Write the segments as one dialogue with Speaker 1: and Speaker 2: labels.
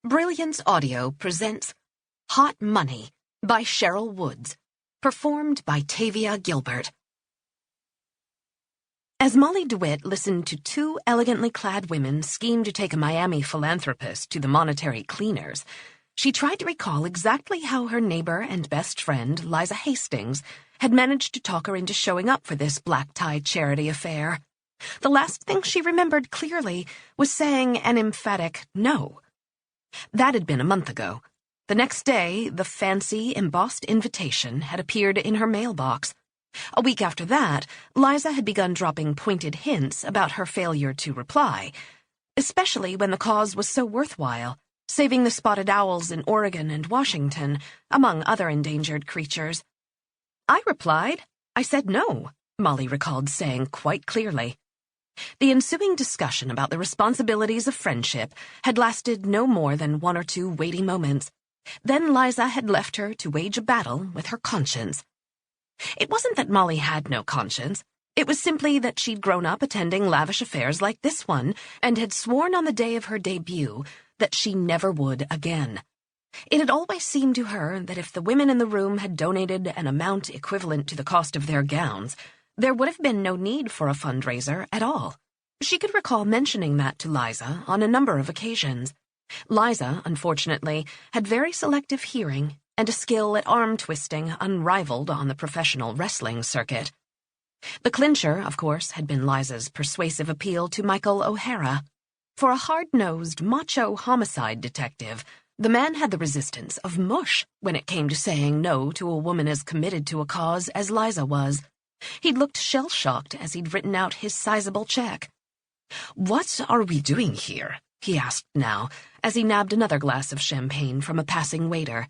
Speaker 1: Brilliance Audio presents Hot Money by Sherryl Woods, performed by Tavia Gilbert. As Molly DeWitt listened to two elegantly clad women scheme to take a Miami philanthropist to the monetary cleaners, she tried to recall exactly how her neighbor and best friend, Liza Hastings, had managed to talk her into showing up for this black-tie charity affair. The last thing she remembered clearly was saying an emphatic no. That had been a month ago. The next day, the fancy, embossed invitation had appeared in her mailbox. A week after that, Liza had begun dropping pointed hints about her failure to reply, especially when the cause was so worthwhile, saving the spotted owls in Oregon and Washington, among other endangered creatures. I replied. I said no, Molly recalled saying quite clearly. The ensuing discussion about the responsibilities of friendship had lasted no more than one or two weighty moments. Then Liza had left her to wage a battle with her conscience. It wasn't that Molly had no conscience. It was simply that she'd grown up attending lavish affairs like this one and had sworn on the day of her debut that she never would again. It had always seemed to her that if the women in the room had donated an amount equivalent to the cost of their gowns, there would have been no need for a fundraiser at all. She could recall mentioning that to Liza on a number of occasions. Liza, unfortunately, had very selective hearing and a skill at arm-twisting unrivaled on the professional wrestling circuit. The clincher, of course, had been Liza's persuasive appeal to Michael O'Hara. For a hard-nosed, macho homicide detective, the man had the resistance of mush when it came to saying no to a woman as committed to a cause as Liza was. He'd looked shell-shocked as he'd written out his sizable check. "What are we doing here?" he asked now, as he nabbed another glass of champagne from a passing waiter.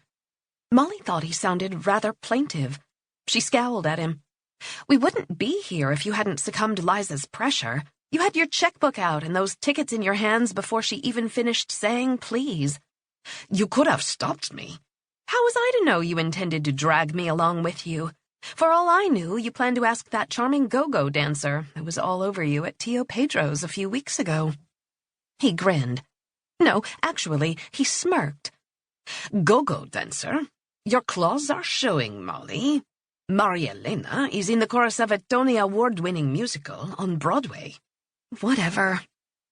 Speaker 1: Molly thought he sounded rather plaintive. She scowled at him. "We wouldn't be here if you hadn't succumbed to Liza's pressure. You had your checkbook out and those tickets in your hands before she even finished saying please. You could have stopped me. How was I to know you intended to drag me along with you? For all I knew, you planned to ask that charming go-go dancer who was all over you at Tio Pedro's a few weeks ago." He grinned. No, actually, he smirked. "Go-go dancer? Your claws are showing, Molly. Maria Elena is in the chorus of a Tony Award-winning musical on Broadway." "Whatever.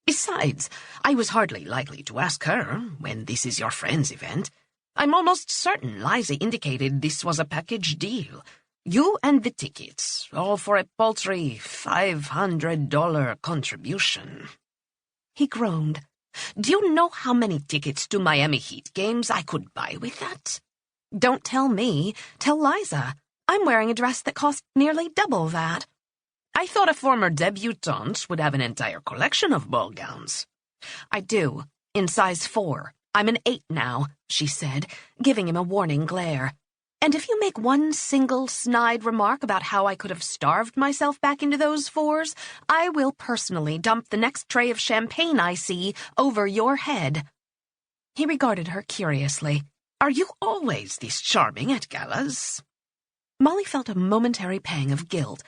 Speaker 1: Besides, I was hardly likely to ask her when this is your friend's event. I'm almost certain Liza indicated this was a package deal. You and the tickets, all for a paltry $500 contribution." He groaned. "Do you know how many tickets to Miami Heat games I could buy with that?" "Don't tell me. Tell Liza. I'm wearing a dress that cost nearly double that." "I thought a former debutante would have an entire collection of ball gowns." "I do, in size 4. I'm an 8 now," she said, giving him a warning glare. "And if you make one single snide remark about how I could have starved myself back into those 4s, I will personally dump the next tray of champagne I see over your head." He regarded her curiously. "Are you always this charming at galas?" Molly felt a momentary pang of guilt.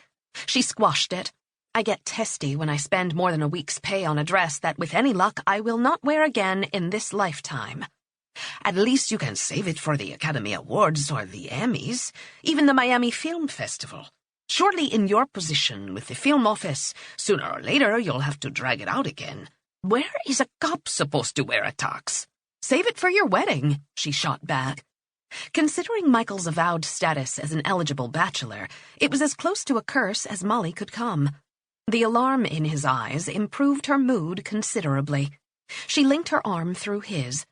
Speaker 1: She squashed it. "I get testy when I spend more than a week's pay on a dress that, with any luck, I will not wear again in this lifetime." "At least you can save it for the Academy Awards or the Emmys, even the Miami Film Festival. Surely in your position with the film office, sooner or later you'll have to drag it out again. Where is a cop supposed to wear a tux?" "Save it for your wedding," she shot back. Considering Michael's avowed status as an eligible bachelor, it was as close to a curse as Molly could come. The alarm in his eyes improved her mood considerably. She linked her arm through his.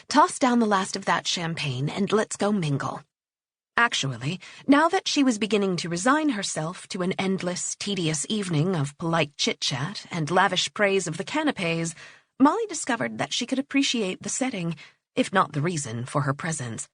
Speaker 1: "Toss down the last of that champagne and let's go mingle." Actually, now that she was beginning to resign herself to an endless, tedious evening of polite chit-chat and lavish praise of the canapes, Molly discovered that she could appreciate the setting, if not the reason for her presence.